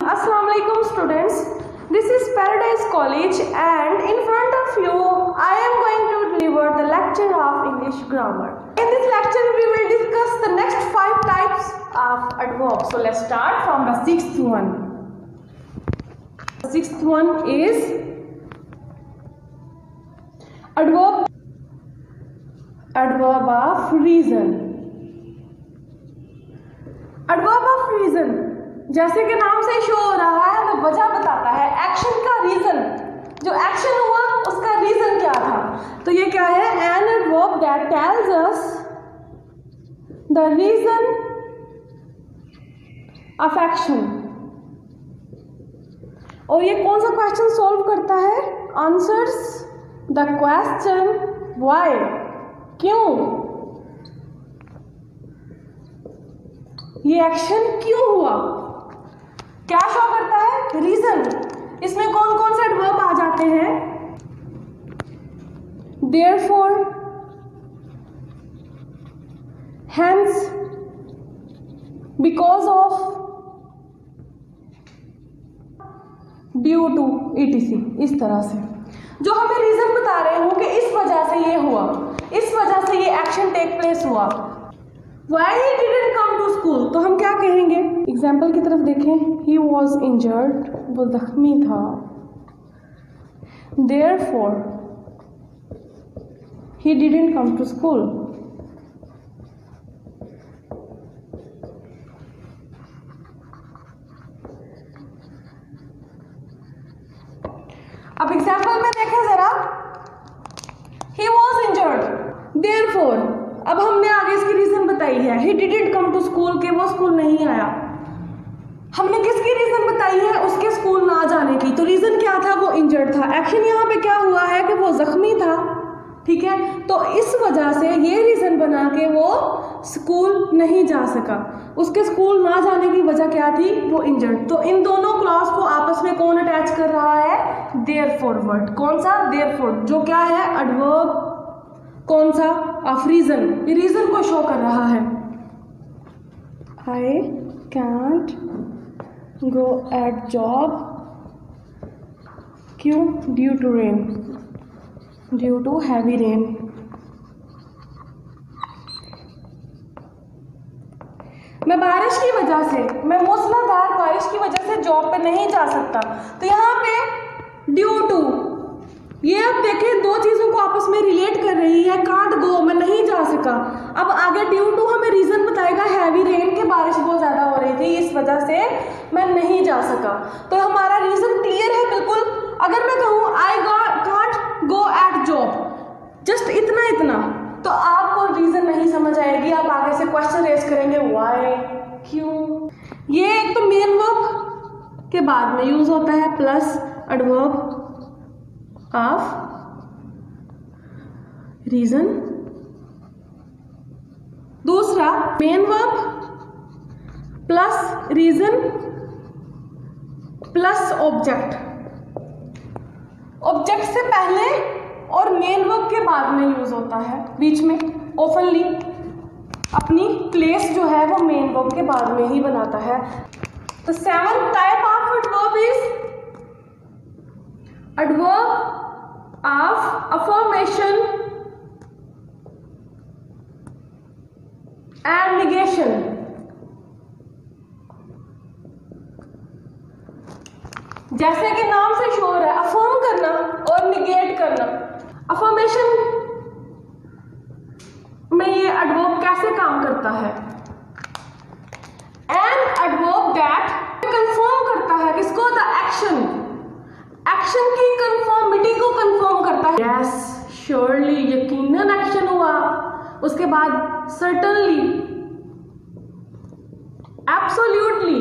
Assalamu alaikum students, this is Paradise College and in front of you I am going to deliver the lecture of English grammar. In this lecture we will discuss the next 5 types of adverbs. So let's start from the 6th one. The 6th one is adverb of reason. Adverb of reason जैसे कि नाम से show हो रहा है तो वजह बताता है, एक्शन का रीजन, जो एक्शन हुआ उसका रीजन क्या था। तो ये क्या है, an adverb that tells us the reason of action. और ये कौन सा क्वेश्चन सॉल्व करता है, आंसर्स द क्वेश्चन व्हाई, क्यों, ये एक्शन क्यों हुआ, क्या शो करता है, रीजन। इसमें कौन कौन से एडवर्ब आ जाते हैं, therefore, hence, because of, due to, etc. इस तरह से जो हमें रीजन बता रहे हो कि इस वजह से ये हुआ, इस वजह से ये एक्शन टेक प्लेस हुआ। Why he didn't come to school, तो हम क्या कहेंगे, एग्जाम्पल की तरफ देखें, he was injured, वो जख्मी था, therefore he didn't come to school। अब एग्जाम्पल में देखें जरा, he was injured, therefore अब हमने आगे इसकी रीजन बताई है, he didn't come to school, के वो स्कूल नहीं आया। हमने किसकी रीजन बताई है, उसके स्कूल ना जाने की। तो रीजन क्या था, वो इंजर्ड था। एक्शन यहाँ पे क्या हुआ है कि वो जख्मी था, ठीक है। तो इस वजह से ये रीजन बना के वो स्कूल नहीं जा सका। उसके स्कूल ना जाने की वजह क्या थी, वो इंजर्ड। तो इन दोनों क्लॉज को आपस में कौन अटैच कर रहा है, देयरफॉर वर्ड। कौन सा, देयरफॉर, जो क्या है, एडवर्ब कौन सा, ऑफ रीजन। ये रीजन को शो कर रहा है। I can't go at job, क्यों, due to rain, due to heavy rain. मैं बारिश की वजह से, मैं मूसलाधार बारिश की वजह से जॉब पे नहीं जा सकता। तो यहाँ पे ड्यू टू, ये अब देखें दो चीजों को आपस में रिलेट कर रही है। कांट गो, मैं नहीं जा सका। अब आगे ड्यू टू हमें रीजन बताएगा, हैवी रेन, के बारिश बहुत ज्यादा हो रही थी, इस वजह से मैं नहीं जा सका। तो हमारा रीजन क्लियर है बिल्कुल। अगर मैं कहूँ I can't go at job, just इतना इतना, तो आपको रीजन नहीं समझ आएगी। आप आगे से क्वेश्चन रेज करेंगे, व्हाई, क्यों। ये एक तो मेन वर्ब के बाद में यूज होता है, प्लस एडवर्ब ऑफ रीजन। दूसरा main verb plus reason plus object. Object से पहले और मेन वर्ब के बाद में यूज होता है, बीच में ओपनली अपनी प्लेस जो है वो मेन वर्ब के बाद में ही बनाता है। तो 7th type of adverb is adverb of affirmation and negation। जैसे कि नाम से शो हो रहा है, अफर्म करना और निगेट करना। अफर्मेशन में ये एडवर्ब कैसे काम करता है, एन एडवर्ब दैट कंफर्म करता है किसको, द एक्शन, एक्शन की कंफर्मिटी को कंफर्म करता है। यस, श्योरली, यकीनन एक्शन हुआ। उसके बाद certainly, absolutely,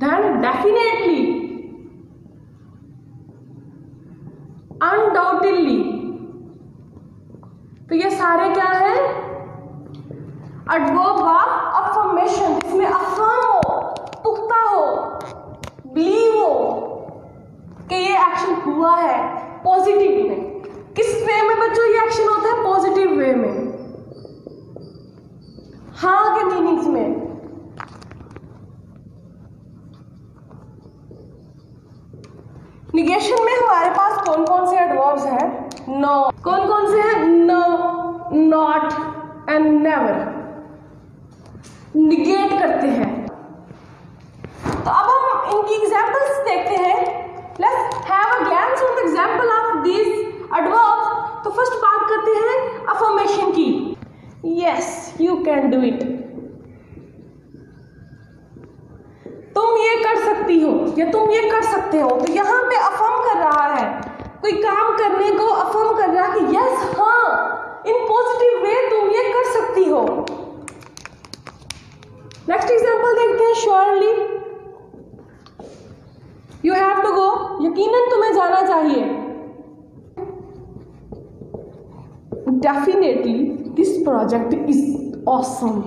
then definitely, undoubtedly. तो ये सारे क्या है, एडवर्ब ऑफ अफर्मेशन, इसमें अफर्म हो, पुख्ता हो, बिलीव हो कि ये एक्शन हुआ है पॉजिटिव में। किस वे में बच्चों ये एक्शन होता है, पॉजिटिव वे में, हाँ के मीनिंग्स में। निगेशन में हमारे पास कौन कौन से एडवर्ब्स हैं? नो। कौन कौन से हैं? No, not and never. Negate करते हैं। तो अब हम इनकी एग्जांपल्स देखते हैं। Let's have a glance on the example of these adverbs. तो फर्स्ट बात करते हैं अफर्मेशन की। Yes, you can do it. तुम ये कर सकती हो या तुम ये कर सकते हो। तो यहाँ पे अफर्म कर रहा है, कोई काम करने को अफर्म कर रहा है कि यस, हाँ, इन पॉजिटिव वे तुम ये कर सकती हो। नेक्स्ट एग्जांपल देखते हैं। Surely you have to go. यकीनन तुम्हें जाना चाहिए। Definitely this project is awesome.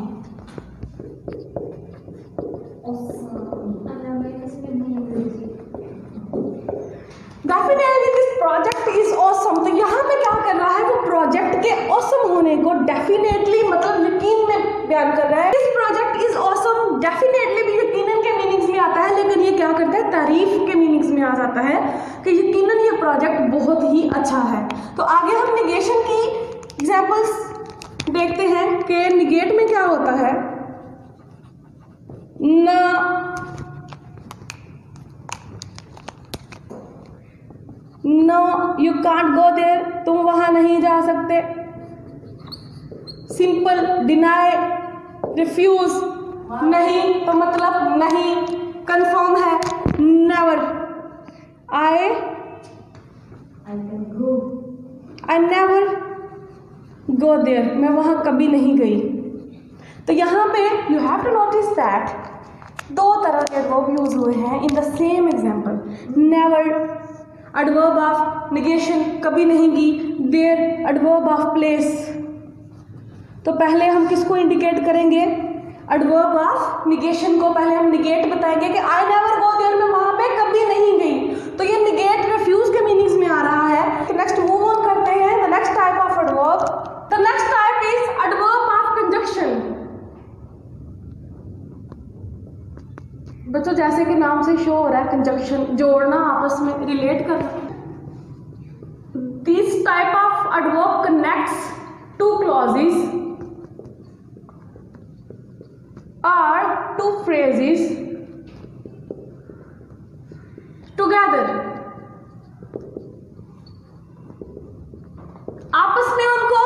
Definitely this project is awesome. तो यहाँ पे क्या कर रहा है, वो प्रोजेक्ट के ऑसम होने को डेफिनेटली मतलब यकीन में बयान कर रहा है। This project is awesome definitely भी यकीनन के मीनिंग्स में आता है, लेकिन ये क्या करता है, तारीफ के मीनिंग्स में आ जाता है कि यकीनन ये प्रोजेक्ट बहुत ही अच्छा है। तो आगे हम निगेशन की एग्जाम्पल्स देखते हैं कि निगेट में क्या होता है। No, you can't go there. तुम वहां नहीं जा सकते। सिंपल, डिनाई, रिफ्यूज, नहीं तो मतलब नहीं। कंफर्म है, never. I never go there. मैं वहां कभी नहीं गई। तो यहाँ पे you have to notice that दो तरह के एडवर्ब यूज हुए हैं in the same example. Never adverb of negation, कभी नहीं की। There adverb of place. तो पहले हम किसको इंडिकेट करेंगे, एडवर्ब ऑफ निगेशन को पहले हम निगेट बताएंगे कि आई नेवर गो देयर, मैं वहां पे कभी नहीं गई। तो ये निगेट रिफ्यूज के मीनिंग्स में आ रहा है। नेक्स्ट मूव ऑन करते हैं। The next type of adverb, the next type is adverb of conjunction. बच्चों जैसे कि नाम से शो हो रहा है, कंजक्शन, जोड़ना, आपस में रिलेट करना। This type of adverb connects to clauses or two phrases together। आपस में उनको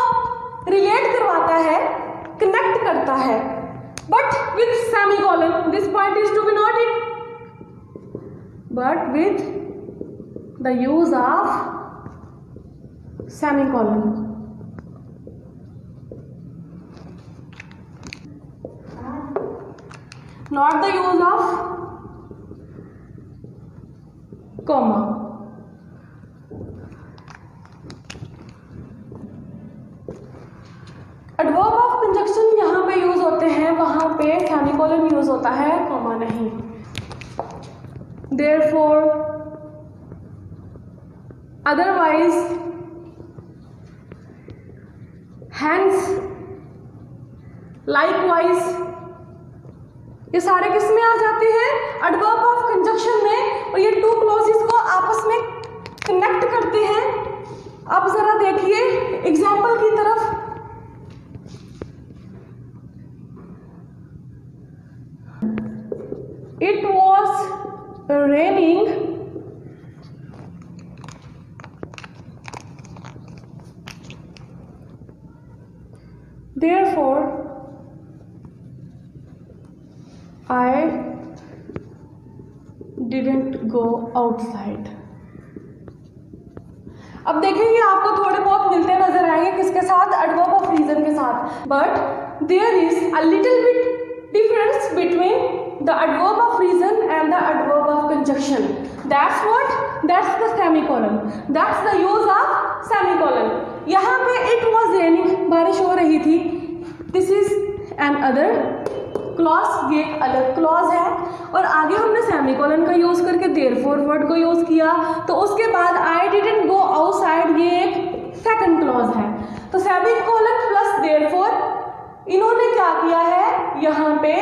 रिलेट करवाता है, कनेक्ट करता है, but with semicolon। This point is to be noted, but with the use of semicolon। Not the use of comma। Adverb of conjunction यहाँ पे use होते हैं, वहां पे सेमीकोलन यूज होता है, कॉमा नहीं। Therefore, otherwise, hence, likewise, ये सारे किस में आ जाते हैं, एडवर्ब ऑफ कंजक्शन में। और ये टू क्लॉजेस को आपस में कनेक्ट करते हैं। अब जरा देखिए एग्जाम्पल की तरफ। It was raining therefore I didn't go outside। अब देखेंगे आपको थोड़े बहुत मिलते नजर आएंगे किसके साथ, एडवर्ब ऑफ रीजन के साथ। But there is a little bit difference between the adverb of reason and the adverb of conjunction. That's what, that's the semicolon, that's the use of semicolon. यहाँ पे इट वाज रेनिंग, बारिश हो रही थी। This is another clause, ये एक अलग clause है। और आगे हमने सेमीकोलन का यूज करके देयरफॉर वर्ड को यूज किया। तो उसके बाद आई डिडंट गो आउटसाइड, ये एक सेकंड क्लॉज है। तो सेमीकोलन प्लस देयरफॉर, इन्होंने क्या किया है, यहाँ पे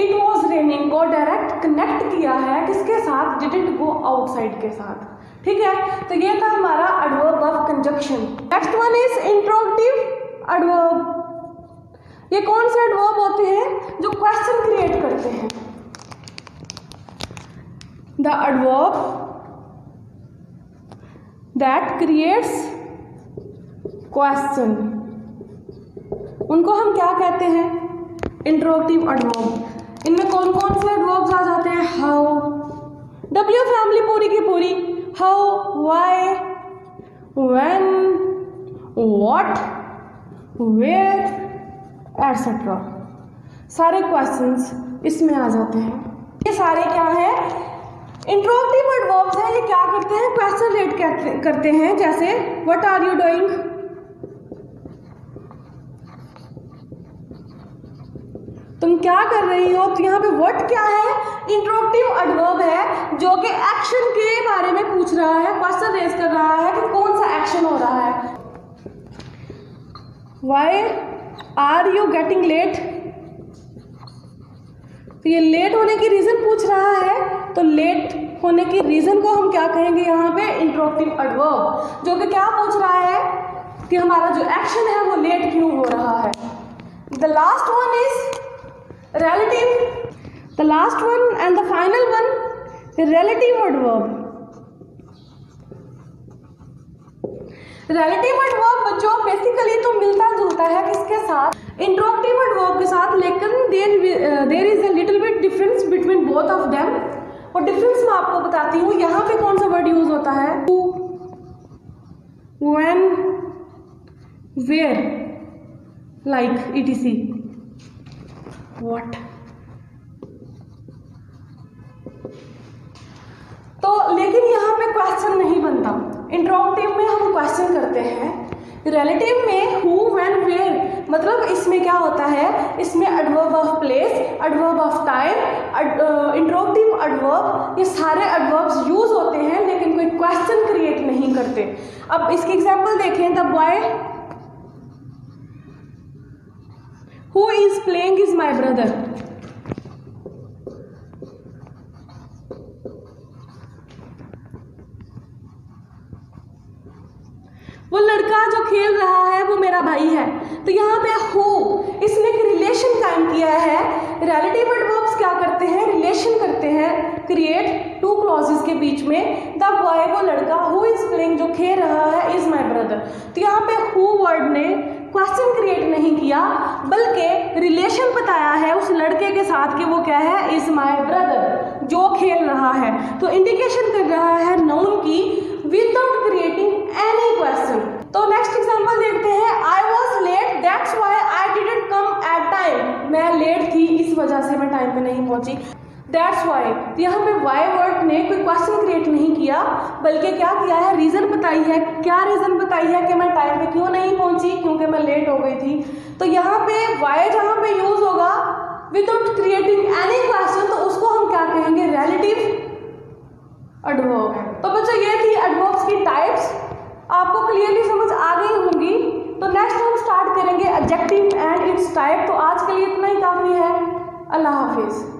इट वाज रेनिंग को डायरेक्ट कनेक्ट किया है किसके साथ, डिडंट गो आउटसाइड के साथ। ठीक है, तो ये था हमारा adverb of conjunction. Next one is interrogative adverb. ये कौन से एडवर्ब होते हैं जो क्वेश्चन क्रिएट करते हैं? The adverb that creates question, उनको हम क्या कहते हैं? Interrogative adverb. इनमें कौन कौन से एडवर्ब्स आ जाते हैं? हाउ, डब्ल्यू फैमिली पूरी की पूरी, how, why, when, what, where, etcetera, सारे क्वेश्चंस इसमें आ जाते हैं। ये सारे क्या है? इंट्रोगेटिव एडवर्ब्स हैं। ये क्या करते हैं? क्वेश्चन रेट करते हैं। जैसे व्हाट आर यू डूइंग, तुम क्या कर रही हो? तो यहाँ पे व्हाट क्या है? इंट्रोगेटिव एडवर्ब है जो कि एक्शन के बारे में पूछ रहा है, क्वेश्चन रेज कर रहा है कि कौन सा एक्शन हो रहा है। Why are you getting late, तो ये लेट होने की रीजन पूछ रहा है, तो लेट होने की रीजन को हम क्या कहेंगे यहाँ पे? इंट्रोगेटिव एडवर्ब, जो कि क्या पूछ रहा है कि हमारा जो एक्शन है वो लेट क्यों हो रहा है। The last one is relative, the last one and the final one, relative adverb। relative adverb बच्चों बेसिकली तो मिलता जुलता है किसके साथ? इंट्रोगेटिव एडवर्ब के साथ, लेकिन there is a little bit difference between both of them। और डिफरेंस मैं आपको बताती हूँ। यहाँ पे कौन सा वर्ड यूज होता है? who, when, where, like etc, what। तो लेकिन यहाँ पे क्वेश्चन नहीं बनता। इंट्रोगेटिव में हम क्वेश्चन करते हैं, रिलेटिव में हु, व्हेन, वेयर, मतलब इसमें क्या होता है? इसमें adverb of place, adverb of time, interrogative adverb, ये सारे एडवर्ब्स यूज होते हैं लेकिन कोई क्वेश्चन क्रिएट नहीं करते। अब इसकी एग्जांपल देखें। The boy who is playing is my brother। वो लड़का जो खेल रहा है वो मेरा भाई है। तो यहाँ पे who, इसने एक रिलेशन कायम किया है। रिलेटिव एडवर्ब्स क्या करते हैं? रिलेशन करते हैं, क्रिएट टू क्लॉजेस के बीच में। द बॉय वो लड़का, हु इज प्लेइंग जो खेल रहा है, इज माई ब्रदर। तो यहाँ पे हु वर्ड ने क्वेश्चन क्रिएट नहीं किया बल्कि रिलेशन बताया है उस लड़के के साथ कि वो क्या है? इज माई ब्रदर, जो खेल रहा है। तो इंडिकेशन कर रहा है नाउन की विदाउट क्रिएटिंग एनी क्वेश्चन। तो नेक्स्ट एग्जांपल देखते हैं। I was late that's why I didn't come at time. मैं लेट थी, इस वजह से मैं टाइम पे नहीं पहुंची। दैट्स वाई, तो यहाँ पे वाई वर्ड ने कोई क्वेश्चन क्रिएट नहीं किया बल्कि क्या किया है? रीजन बताई है। क्या रीजन बताई है कि मैं टाइम पे क्यों नहीं पहुंची? क्योंकि मैं लेट हो गई थी। तो यहाँ पे वाई जहाँ पे यूज होगा विदाउट क्रिएटिंग एनी क्वेश्चन, तो उसको हम क्या कहेंगे? Relative adverb. तो बच्चों ये थी एडवर्ब्स की टाइप्स, आपको क्लियरली समझ आ गई होंगी। तो नेक्स्ट हम स्टार्ट करेंगे एडजेक्टिव एंड इट्स टाइप। तो आज के लिए इतना ही काफ़ी है। अल्लाह हाफिज़।